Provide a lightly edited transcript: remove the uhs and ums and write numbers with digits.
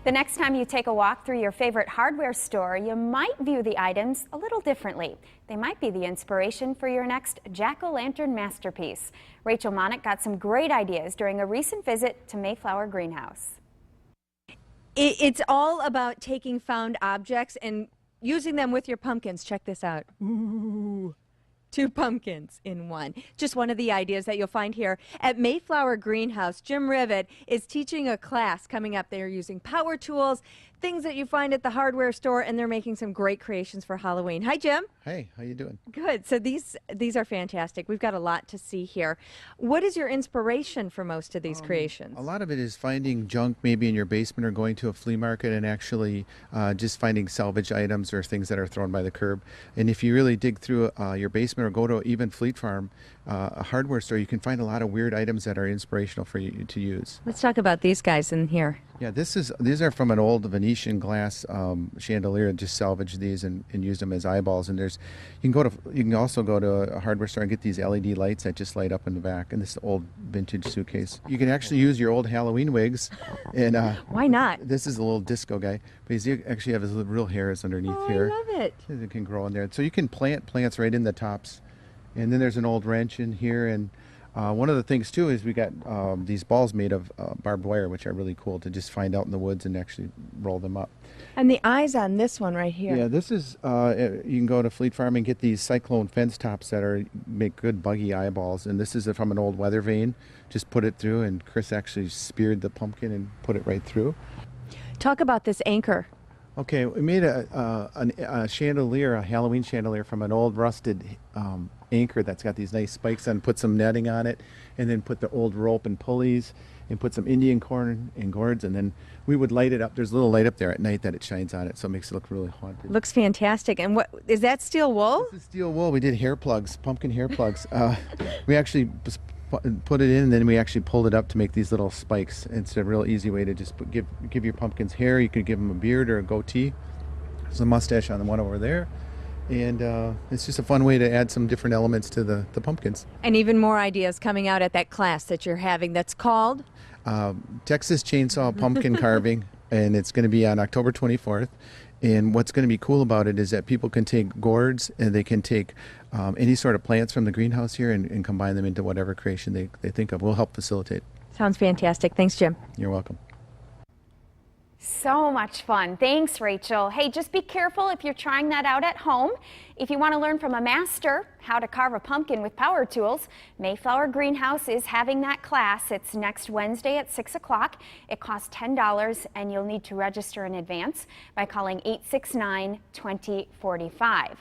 The next time you take a walk through your favorite hardware store, you might view the items a little differently. They might be the inspiration for your next jack-o'-lantern masterpiece. Rachel Monick got some great ideas during a recent visit to Mayflower Greenhouse. It's all about taking found objects and using them with your pumpkins. Check this out. Ooh. 2 pumpkins in one. Just one of the ideas that you'll find here at Mayflower Greenhouse. Jim Rivet is teaching a class coming up. They're using power tools, things that you find at the hardware store, and they're making some great creations for Halloween. Hi, Jim. Hey, how you doing? Good. So these are fantastic. We've got a lot to see here. What is your inspiration for most of these creations? A lot of it is finding junk maybe in your basement or going to a flea market and actually just finding salvage items or things that are thrown by the curb. And if you really dig through your basement or go to even Fleet Farm, a hardware store, you can find a lot of weird items that are inspirational for you to use. Let's talk about these guys in here. Yeah, these are from an old Venetian glass chandelier. Just salvage these and use them as eyeballs. And you can also go to a hardware store and get these LED lights that just light up in the back. And this old vintage suitcase. You can actually use your old Halloween wigs. And why not? This is a little disco guy, but he actually have his real hairs underneath here. I love it. It can grow in there. So you can plant plants right in the tops. And then there's an old wrench in here. And one of the things too is we got these balls made of barbed wire, which are really cool to just find out in the woods and actually roll them up. And the eyes on this one right here. Yeah, this is, you can go to Fleet Farm and get these cyclone fence tops that make good buggy eyeballs. And this is from an old weather vane. Just put it through, and Chris actually speared the pumpkin and put it right through. Talk about this anchor. Okay, we made a chandelier, a Halloween chandelier from an old rusted anchor that's got these nice spikes on. Put some netting on it, and then put the old rope and pulleys, and put some Indian corn and gourds, and then we would light it up. There's a little light up there at night that it shines on it, so it makes it look really haunted. Looks fantastic. And what is that? Steel wool? This is steel wool. We did hair plugs, pumpkin hair plugs. We actually put it in, and then we actually pulled it up to make these little spikes. It's a real easy way to just give your pumpkins hair. You could give them a beard or a goatee. There's a mustache on the one over there. And it's just a fun way to add some different elements to the pumpkins. And even more ideas coming out at that class that you're having that's called? Texas Chainsaw Pumpkin Carving, and it's going to be on October 24th. And what's going to be cool about it is that people can take gourds and they can take any sort of plants from the greenhouse here and combine them into whatever creation they think of. We'll help facilitate. Sounds fantastic. Thanks, Jim. You're welcome. So much fun. Thanks, Rachel. Hey, just be careful if you're trying that out at home. If you want to learn from a master how to carve a pumpkin with power tools, Mayflower Greenhouse is having that class. It's next Wednesday at 6 o'clock. It costs $10, and you'll need to register in advance by calling 869-2045.